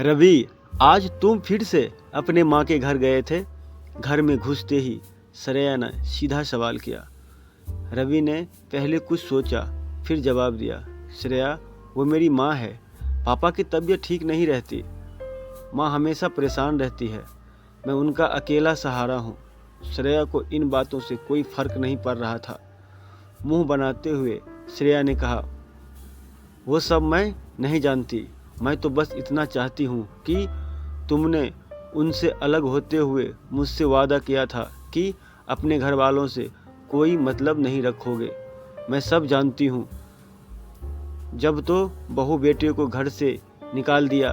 रवि, आज तुम फिर से अपने माँ के घर गए थे। घर में घुसते ही श्रेया ने सीधा सवाल किया। रवि ने पहले कुछ सोचा, फिर जवाब दिया, श्रेया, वो मेरी माँ है। पापा की तबीयत ठीक नहीं रहती। माँ हमेशा परेशान रहती है। मैं उनका अकेला सहारा हूँ। श्रेया को इन बातों से कोई फर्क नहीं पड़ रहा था। मुंह बनाते हुए श्रेया ने कहा, वो सब मैं नहीं जानती। मैं तो बस इतना चाहती हूँ कि तुमने उनसे अलग होते हुए मुझसे वादा किया था कि अपने घर वालों से कोई मतलब नहीं रखोगे। मैं सब जानती हूँ। जब तो बहू बेटे को घर से निकाल दिया,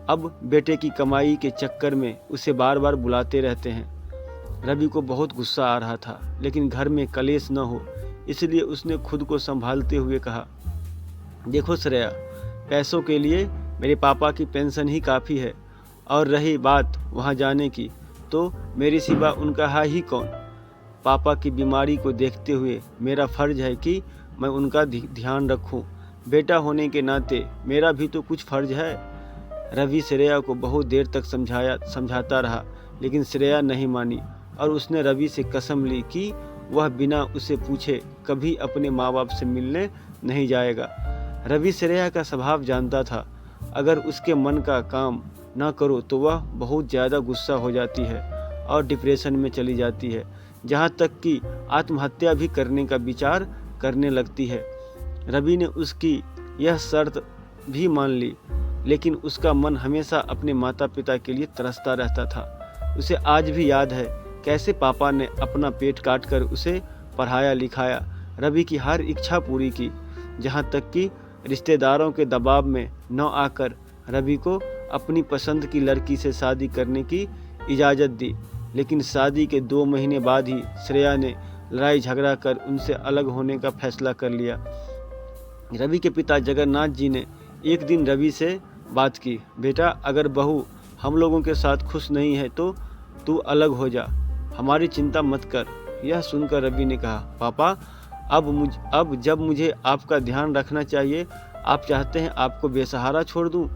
अब बेटे की कमाई के चक्कर में उसे बार बार बुलाते रहते हैं। रवि को बहुत गुस्सा आ रहा था, लेकिन घर में कलेश न हो इसलिए उसने खुद को संभालते हुए कहा, देखो श्रेया, पैसों के लिए मेरे पापा की पेंशन ही काफ़ी है, और रही बात वहाँ जाने की, तो मेरे सिवा उनका है ही कौन। पापा की बीमारी को देखते हुए मेरा फ़र्ज़ है कि मैं उनका ध्यान रखूं। बेटा होने के नाते मेरा भी तो कुछ फ़र्ज़ है। रवि श्रेया को बहुत देर तक समझाता रहा, लेकिन श्रेया नहीं मानी और उसने रवि से कसम ली कि वह बिना उसे पूछे कभी अपने माँ बाप से मिलने नहीं जाएगा। रवि श्रेया का स्वभाव जानता था। अगर उसके मन का काम न करो तो वह बहुत ज़्यादा गुस्सा हो जाती है और डिप्रेशन में चली जाती है, जहाँ तक कि आत्महत्या भी करने का विचार करने लगती है। रवि ने उसकी यह शर्त भी मान ली, लेकिन उसका मन हमेशा अपने माता पिता के लिए तरसता रहता था। उसे आज भी याद है कैसे पापा ने अपना पेट काट कर उसे पढ़ाया लिखाया, रवि की हर इच्छा पूरी की, जहाँ तक कि रिश्तेदारों के दबाव में न आकर रवि को अपनी पसंद की लड़की से शादी करने की इजाज़त दी। लेकिन शादी के 2 महीने बाद ही श्रेया ने लड़ाई झगड़ा कर उनसे अलग होने का फैसला कर लिया। रवि के पिता जगन्नाथ जी ने एक दिन रवि से बात की, बेटा, अगर बहू हम लोगों के साथ खुश नहीं है तो तू अलग हो जा, हमारी चिंता मत कर। यह सुनकर रवि ने कहा, पापा, अब जब मुझे आपका ध्यान रखना चाहिए, आप चाहते हैं आपको बेसहारा छोड़ दूं?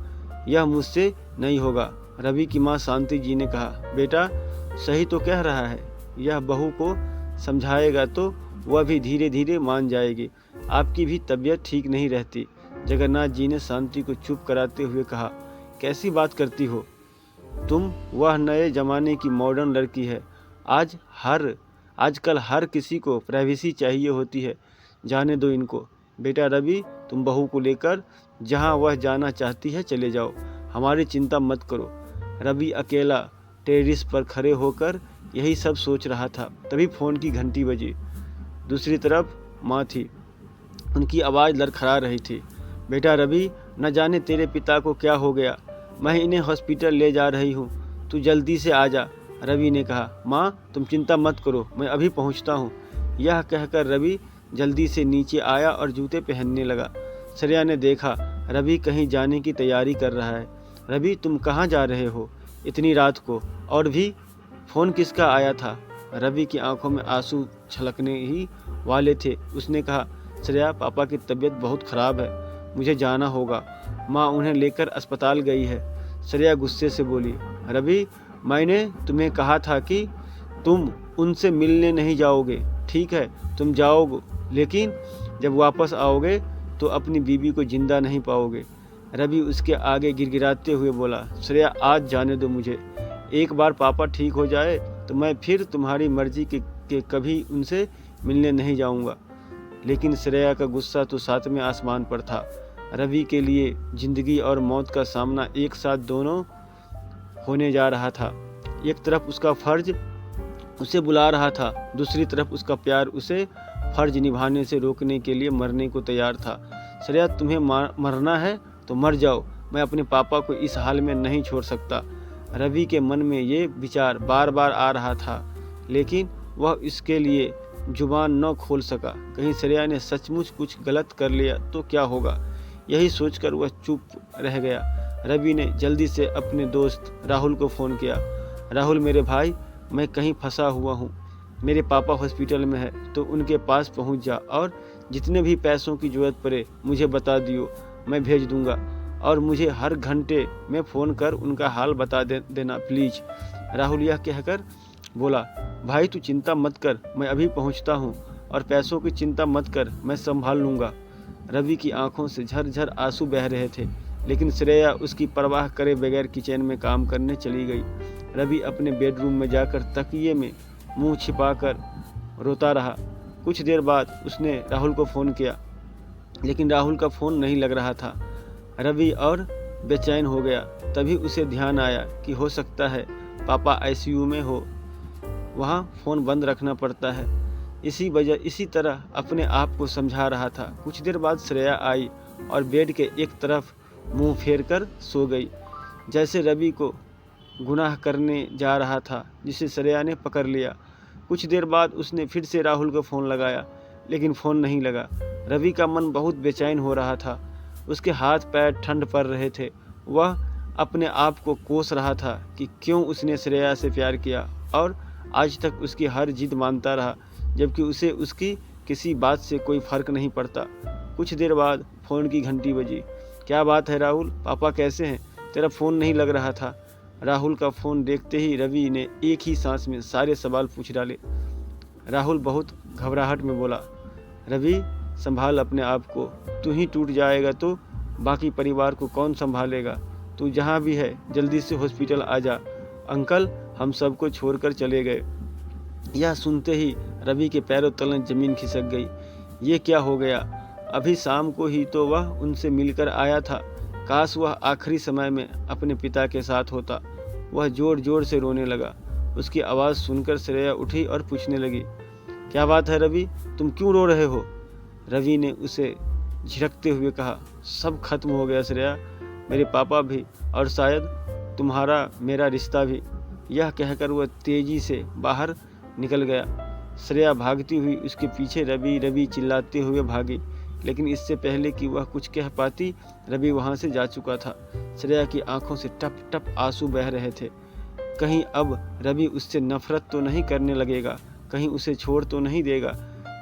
यह मुझसे नहीं होगा। रवि की माँ शांति जी ने कहा, बेटा, सही तो कह रहा है। यह बहू को समझाएगा तो वह भी धीरे धीरे मान जाएगी। आपकी भी तबीयत ठीक नहीं रहती। जगन्नाथ जी ने शांति को चुप कराते हुए कहा, कैसी बात करती हो तुम? वह नए ज़माने की मॉडर्न लड़की है। आजकल हर किसी को प्राइवेसी चाहिए होती है। जाने दो इनको। बेटा रवि, तुम बहू को लेकर जहाँ वह जाना चाहती है चले जाओ, हमारी चिंता मत करो। रवि अकेला टेरेस पर खड़े होकर यही सब सोच रहा था। तभी फ़ोन की घंटी बजी। दूसरी तरफ माँ थी। उनकी आवाज़ लड़खड़ा रही थी, बेटा रवि, न जाने तेरे पिता को क्या हो गया। मैं इन्हें हॉस्पिटल ले जा रही हूँ, तू जल्दी से आ जा। रवि ने कहा, माँ, तुम चिंता मत करो, मैं अभी पहुँचता हूँ। यह कहकर रवि जल्दी से नीचे आया और जूते पहनने लगा। श्रेया ने देखा रवि कहीं जाने की तैयारी कर रहा है। रवि, तुम कहाँ जा रहे हो इतनी रात को? और भी फ़ोन किसका आया था? रवि की आंखों में आंसू छलकने ही वाले थे। उसने कहा, श्रेया, पापा की तबीयत बहुत ख़राब है, मुझे जाना होगा। माँ उन्हें लेकर अस्पताल गई है। श्रेया गुस्से से बोली, रवि, मैंने तुम्हें कहा था कि तुम उनसे मिलने नहीं जाओगे। ठीक है, तुम जाओगे, लेकिन जब वापस आओगे तो अपनी बीवी को जिंदा नहीं पाओगे। रवि उसके आगे गिड़गिड़ाते हुए बोला, श्रेया, आज जाने दो मुझे। एक बार पापा ठीक हो जाए तो मैं फिर तुम्हारी मर्जी के कभी उनसे मिलने नहीं जाऊंगा। लेकिन श्रेया का गुस्सा तो 7वें आसमान पर था। रवि के लिए जिंदगी और मौत का सामना एक साथ दोनों होने जा रहा था। एक तरफ उसका फ़र्ज उसे बुला रहा था, दूसरी तरफ उसका प्यार उसे फ़र्ज निभाने से रोकने के लिए मरने को तैयार था। श्रेया, तुम्हें मरना है तो मर जाओ, मैं अपने पापा को इस हाल में नहीं छोड़ सकता। रवि के मन में ये विचार बार बार आ रहा था, लेकिन वह इसके लिए जुबान न खोल सका। कहीं श्रेया ने सचमुच कुछ गलत कर लिया तो क्या होगा? यही सोचकर वह चुप रह गया। रवि ने जल्दी से अपने दोस्त राहुल को फ़ोन किया, राहुल मेरे भाई, मैं कहीं फंसा हुआ हूँ, मेरे पापा हॉस्पिटल में है, तो उनके पास पहुँच जा और जितने भी पैसों की ज़रूरत पड़े मुझे बता दियो, मैं भेज दूँगा। और मुझे हर घंटे में फ़ोन कर उनका हाल बता देना प्लीज़। राहुल यह कहकर बोला, भाई तू चिंता मत कर, मैं अभी पहुंचता हूं, और पैसों की चिंता मत कर, मैं संभाल लूँगा। रवि की आंखों से झरझर आंसू बह रहे थे, लेकिन श्रेया उसकी परवाह करे बगैर किचन में काम करने चली गई। रवि अपने बेडरूम में जाकर तकिए में मुंह छिपाकर रोता रहा। कुछ देर बाद उसने राहुल को फ़ोन किया, लेकिन राहुल का फ़ोन नहीं लग रहा था। रवि और बेचैन हो गया। तभी उसे ध्यान आया कि हो सकता है पापा आईसीयू में हो, वहाँ फ़ोन बंद रखना पड़ता है। इसी तरह अपने आप को समझा रहा था। कुछ देर बाद श्रेया आई और बेड के एक तरफ मुंह फेर कर सो गई, जैसे रवि को गुनाह करने जा रहा था, जिसे श्रेया ने पकड़ लिया। कुछ देर बाद उसने फिर से राहुल को फ़ोन लगाया, लेकिन फ़ोन नहीं लगा। रवि का मन बहुत बेचैन हो रहा था। उसके हाथ पैर ठंड पड़ रहे थे। वह अपने आप को कोस रहा था कि क्यों उसने श्रेया से प्यार किया और आज तक उसकी हर जिद मानता रहा, जबकि उसे उसकी किसी बात से कोई फ़र्क नहीं पड़ता। कुछ देर बाद फ़ोन की घंटी बजी। क्या बात है राहुल, पापा कैसे हैं? तेरा फ़ोन नहीं लग रहा था। राहुल का फ़ोन देखते ही रवि ने एक ही सांस में सारे सवाल पूछ डाले। राहुल बहुत घबराहट में बोला, रवि संभाल अपने आप को, तू ही टूट जाएगा तो बाकी परिवार को कौन संभालेगा? तू जहाँ भी है जल्दी से हॉस्पिटल आ जा, अंकल हम सबको छोड़कर चले गए। यह सुनते ही रवि के पैरों तले ज़मीन खिसक गई। ये क्या हो गया? अभी शाम को ही तो वह उनसे मिलकर आया था। काश वह आखिरी समय में अपने पिता के साथ होता। वह ज़ोर ज़ोर से रोने लगा। उसकी आवाज़ सुनकर श्रेया उठी और पूछने लगी, क्या बात है रवि, तुम क्यों रो रहे हो? रवि ने उसे झिड़कते हुए कहा, सब खत्म हो गया श्रेया, मेरे पापा भी और शायद तुम्हारा मेरा रिश्ता भी। यह कहकर वह तेज़ी से बाहर निकल गया। श्रेया भागती हुई उसके पीछे रवि रवि चिल्लाते हुए भागी, लेकिन इससे पहले कि वह कुछ कह पाती रवि वहाँ से जा चुका था। श्रेया की आंखों से टप टप आंसू बह रहे थे। कहीं अब रवि उससे नफरत तो नहीं करने लगेगा, कहीं उसे छोड़ तो नहीं देगा,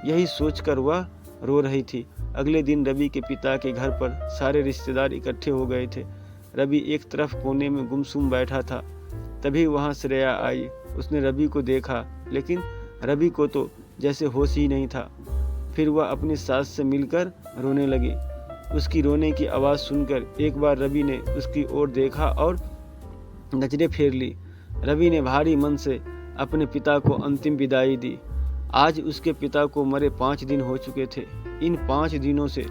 यही सोचकर वह रो रही थी। अगले दिन रवि के पिता के घर पर सारे रिश्तेदार इकट्ठे हो गए थे। रवि एक तरफ कोने में गुमसुम बैठा था। तभी वहाँ श्रेया आई। उसने रवि को देखा, लेकिन रवि को तो जैसे होश ही नहीं था। फिर वह अपनी सास से मिलकर रोने लगी। उसकी रोने की आवाज़ सुनकर एक बार रवि ने उसकी ओर देखा और नजरें फेर ली। रवि ने भारी मन से अपने पिता को अंतिम विदाई दी। आज उसके पिता को मरे 5 दिन हो चुके थे। इन 5 दिनों से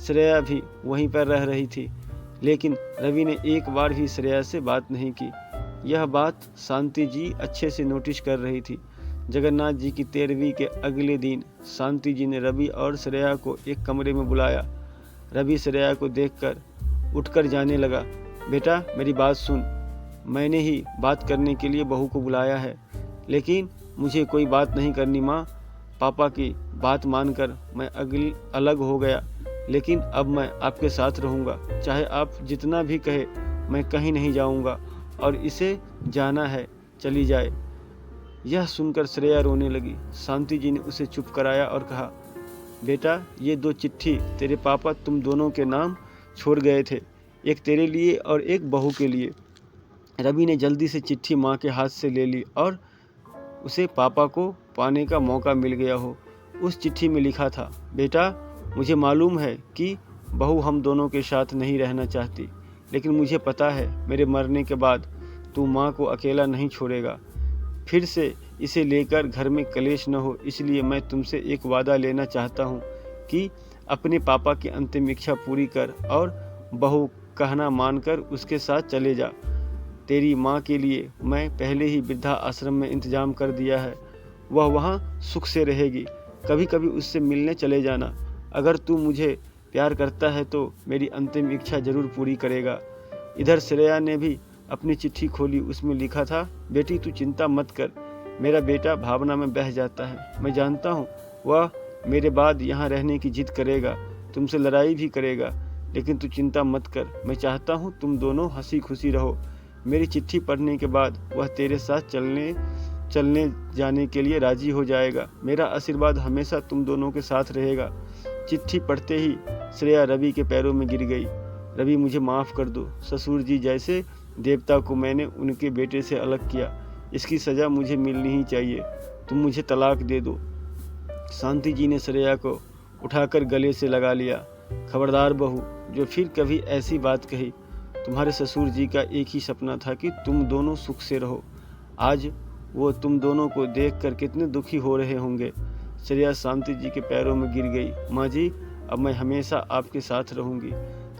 श्रेया भी वहीं पर रह रही थी, लेकिन रवि ने एक बार भी श्रेया से बात नहीं की। यह बात शांति जी अच्छे से नोटिस कर रही थी। जगन्नाथ जी की 13वीं के अगले दिन शांति जी ने रवि और श्रेया को एक कमरे में बुलाया। रवि श्रेया को देखकर उठकर जाने लगा। बेटा मेरी बात सुन, मैंने ही बात करने के लिए बहू को बुलाया है, लेकिन मुझे कोई बात नहीं करनी माँ। पापा की बात मानकर मैं अलग हो गया, लेकिन अब मैं आपके साथ रहूँगा। चाहे आप जितना भी कहे, मैं कहीं नहीं जाऊँगा, और इसे जाना है चली जाए। यह सुनकर श्रेया रोने लगी। शांति जी ने उसे चुप कराया और कहा, बेटा ये 2 चिट्ठी तेरे पापा तुम दोनों के नाम छोड़ गए थे, एक तेरे लिए और एक बहू के लिए। रवि ने जल्दी से चिट्ठी माँ के हाथ से ले ली और उसे पापा को पाने का मौका मिल गया हो। उस चिट्ठी में लिखा था, बेटा मुझे मालूम है कि बहू हम दोनों के साथ नहीं रहना चाहती, लेकिन मुझे पता है मेरे मरने के बाद तू माँ को अकेला नहीं छोड़ेगा। फिर से इसे लेकर घर में कलेश न हो, इसलिए मैं तुमसे एक वादा लेना चाहता हूँ कि अपने पापा की अंतिम इच्छा पूरी कर और बहू कहना मानकर उसके साथ चले जा। तेरी माँ के लिए मैं पहले ही वृद्धा आश्रम में इंतजाम कर दिया है, वह वहाँ सुख से रहेगी। कभी कभी उससे मिलने चले जाना। अगर तू मुझे प्यार करता है तो मेरी अंतिम इच्छा जरूर पूरी करेगा। इधर श्रेया ने भी अपनी चिट्ठी खोली। उसमें लिखा था, बेटी तू चिंता मत कर, मेरा बेटा भावना में बह जाता है। मैं जानता हूँ वह मेरे बाद यहाँ रहने की जिद करेगा, तुमसे लड़ाई भी करेगा, लेकिन तू चिंता मत कर। मैं चाहता हूँ तुम दोनों हंसी खुशी रहो। मेरी चिट्ठी पढ़ने के बाद वह तेरे साथ चलने जाने के लिए राजी हो जाएगा। मेरा आशीर्वाद हमेशा तुम दोनों के साथ रहेगा। चिट्ठी पढ़ते ही श्रेया रवि के पैरों में गिर गई। रवि मुझे माफ़ कर दो। ससुर जी जैसे देवता को मैंने उनके बेटे से अलग किया, इसकी सज़ा मुझे मिलनी ही चाहिए। तुम मुझे तलाक दे दो। शांति जी ने श्रेया को उठाकर गले से लगा लिया। खबरदार बहू, जो फिर कभी ऐसी बात कही। तुम्हारे ससुर जी का एक ही सपना था कि तुम दोनों सुख से रहो। आज वो तुम दोनों को देखकर कितने दुखी हो रहे होंगे। श्रेया शांति जी के पैरों में गिर गई। माँ जी, अब मैं हमेशा आपके साथ रहूँगी।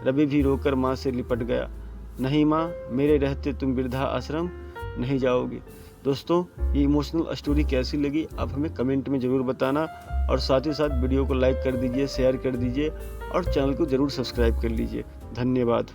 रवि भी रोकर माँ से लिपट गया। नहीं माँ, मेरे रहते तुम वृद्धा आश्रम नहीं जाओगे। दोस्तों, ये इमोशनल स्टोरी कैसी लगी आप हमें कमेंट में ज़रूर बताना, और साथ ही साथ वीडियो को लाइक कर दीजिए, शेयर कर दीजिए और चैनल को ज़रूर सब्सक्राइब कर लीजिए। धन्यवाद।